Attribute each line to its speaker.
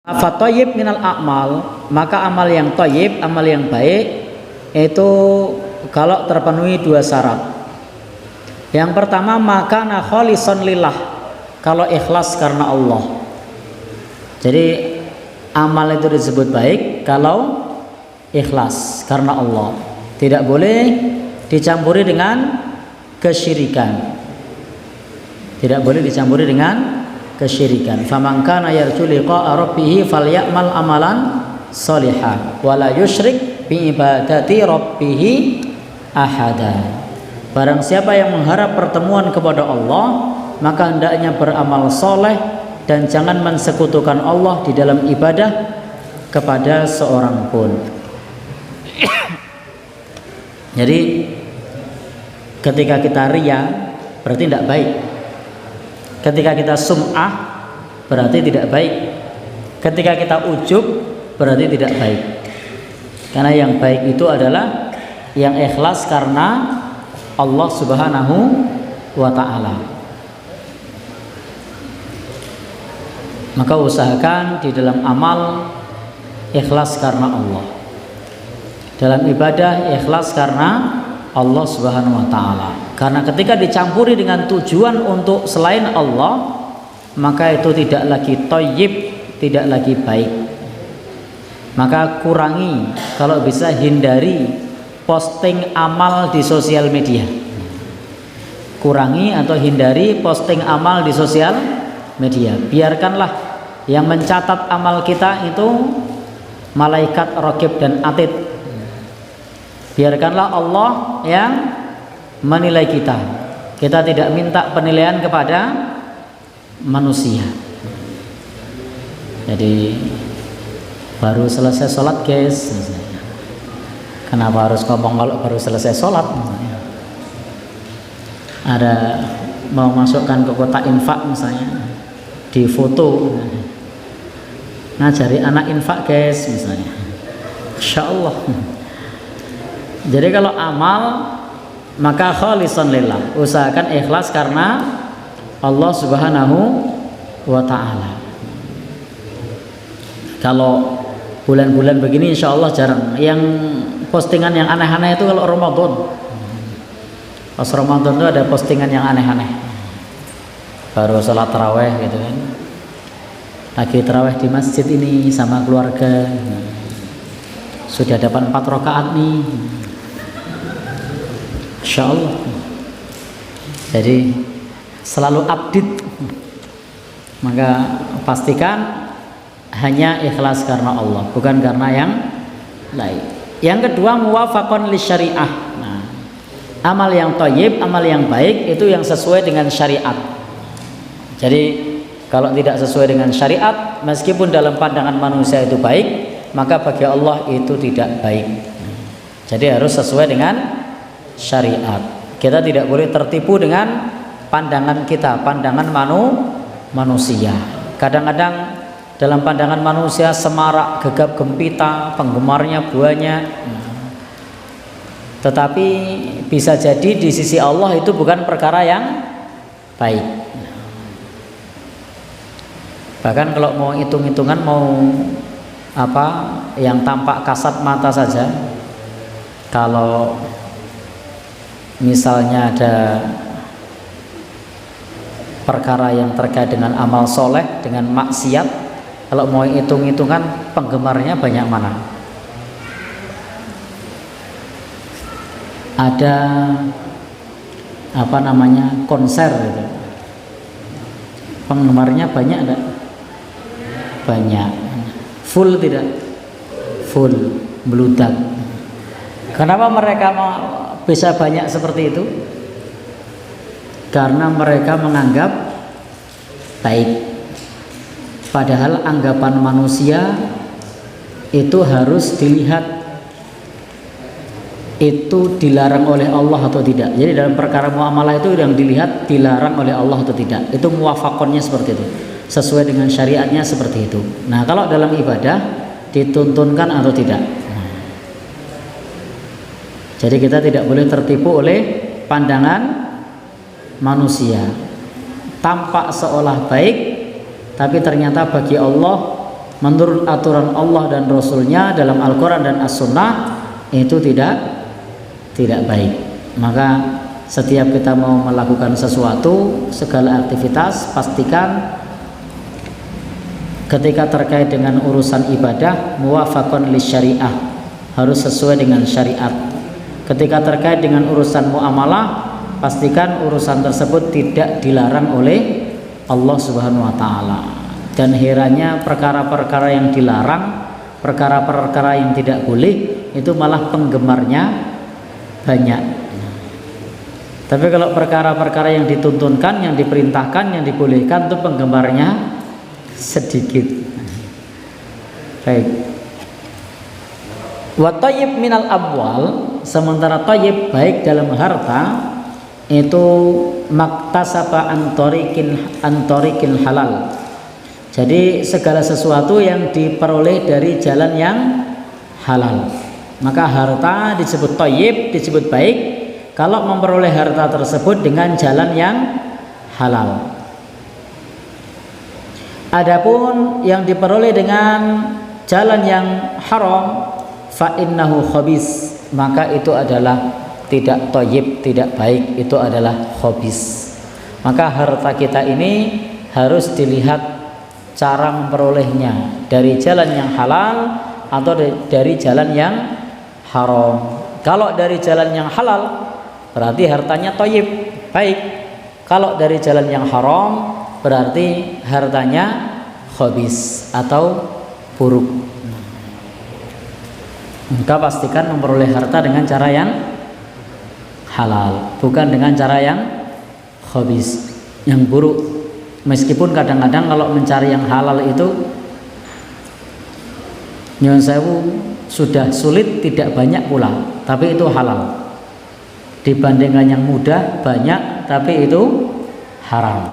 Speaker 1: Fatoyib minal a'mal, maka amal yang toyib, amal yang baik itu kalau terpenuhi dua syarat. Yang pertama, maka kholisan lillah, kalau ikhlas karena Allah. Jadi amal itu disebut baik kalau ikhlas karena Allah. Tidak boleh dicampuri dengan kesyirikan. Tidak boleh dicampuri dengan kesyirikan. Faman kana yarju liqa'a rabbih falyamal amalan shalihan wa la yusyrik bi ibadati rabbih ahada. Barang siapa yang mengharap pertemuan kepada Allah, maka hendaknya beramal soleh dan jangan mensekutukan Allah di dalam ibadah kepada seorang pun. Jadi ketika kita riya berarti tidak baik. Ketika kita sum'ah berarti tidak baik. Ketika kita ujub berarti tidak baik. Karena yang baik itu adalah yang ikhlas karena Allah Subhanahu wa ta'ala. Maka usahakan di dalam amal ikhlas karena Allah. Dalam ibadah ikhlas karena Allah Subhanahu wa ta'ala. Karena ketika dicampuri dengan tujuan untuk selain Allah, maka itu tidak lagi thayyib, tidak lagi baik. Maka kurangi, kalau bisa hindari posting amal di sosial media. Kurangi atau hindari posting amal di sosial media. Biarkanlah yang mencatat amal kita itu malaikat raqib dan atid. Biarkanlah Allah yang menilai kita. Kita tidak minta penilaian kepada manusia. Jadi baru selesai sholat guys, kenapa harus ngomong kalau baru selesai sholat? Ada mau masukkan ke kotak infak misalnya, di foto, ngajari anak infak guys misalnya. Insya Allah. Jadi kalau amal maka kholisan lillah, usahakan ikhlas karena Allah Subhanahu wa ta'ala. Kalau bulan-bulan begini insya Allah jarang. Yang postingan yang aneh-aneh itu kalau Ramadan. Pas Ramadan itu ada postingan yang aneh-aneh. Baru sholat taraweh gitu kan, lagi taraweh di masjid ini sama keluarga, sudah dapat 4 rakaat nih, insya Allah. Jadi selalu update. Maka pastikan hanya ikhlas karena Allah, bukan karena yang lain. Yang kedua, muwafaqan li syariah. Nah, amal yang thayyib, amal yang baik itu yang sesuai dengan syariat. Jadi kalau tidak sesuai dengan syariat, meskipun dalam pandangan manusia itu baik, maka bagi Allah itu tidak baik. Jadi harus sesuai dengan syariat. Kita tidak boleh tertipu dengan pandangan kita, pandangan manusia. Kadang-kadang dalam pandangan manusia semarak, gegap gempita, penggemarnya banyak. Tetapi bisa jadi di sisi Allah itu bukan perkara yang baik. Bahkan kalau mau hitung-hitungan, mau apa yang tampak kasat mata saja, kalau misalnya ada perkara yang terkait dengan amal soleh, dengan maksiat, kalau mau hitung-hitungan penggemarnya banyak mana? Ada apa namanya, konser gitu, penggemarnya banyak enggak? Banyak. Full tidak? Full, meludak. Kenapa mereka bisa banyak seperti itu? Karena mereka menganggap baik. Padahal anggapan manusia itu harus dilihat itu dilarang oleh Allah atau tidak. Jadi dalam perkara muamalah itu yang dilihat dilarang oleh Allah atau tidak. Itu muwafakonnya seperti itu, sesuai dengan syariatnya seperti itu. Nah, kalau dalam ibadah dituntunkan atau tidak. Jadi kita tidak boleh tertipu oleh pandangan manusia. Tampak seolah baik, tapi ternyata bagi Allah menurut aturan Allah dan Rasulnya dalam Al-Quran dan As-Sunnah, itu tidak baik. Maka setiap kita mau melakukan sesuatu, segala aktivitas, pastikan ketika terkait dengan urusan ibadah muwafaqan lisyariah, harus sesuai dengan syariat. Ketika terkait dengan urusan muamalah, pastikan urusan tersebut tidak dilarang oleh Allah Subhanahu wa taala. Dan herannya perkara-perkara yang dilarang, perkara-perkara yang tidak boleh, itu malah penggemarnya banyak. Tapi kalau perkara-perkara yang dituntunkan, yang diperintahkan, yang dibolehkan, itu penggemarnya sedikit. Baik. Wa thayyib minal amwal, sementara thayyib baik dalam harta itu maktasaba antorikin halal. Jadi segala sesuatu yang diperoleh dari jalan yang halal. Maka harta disebut thayyib, disebut baik kalau memperoleh harta tersebut dengan jalan yang halal. Adapun yang diperoleh dengan jalan yang haram, fa innahu khabis, maka itu adalah tidak thayyib, tidak baik, itu adalah khabis. Maka harta kita ini harus dilihat cara memperolehnya, dari jalan yang halal atau dari jalan yang haram. Kalau dari jalan yang halal berarti hartanya thayyib, baik. Kalau dari jalan yang haram berarti hartanya khabis atau buruk. Maka pastikan memperoleh harta dengan cara yang halal, bukan dengan cara yang khabis, yang buruk. Meskipun kadang-kadang kalau mencari yang halal itu nyuwun sewu sudah sulit, tidak banyak pula, tapi itu halal. Dibandingkan yang mudah banyak tapi itu haram.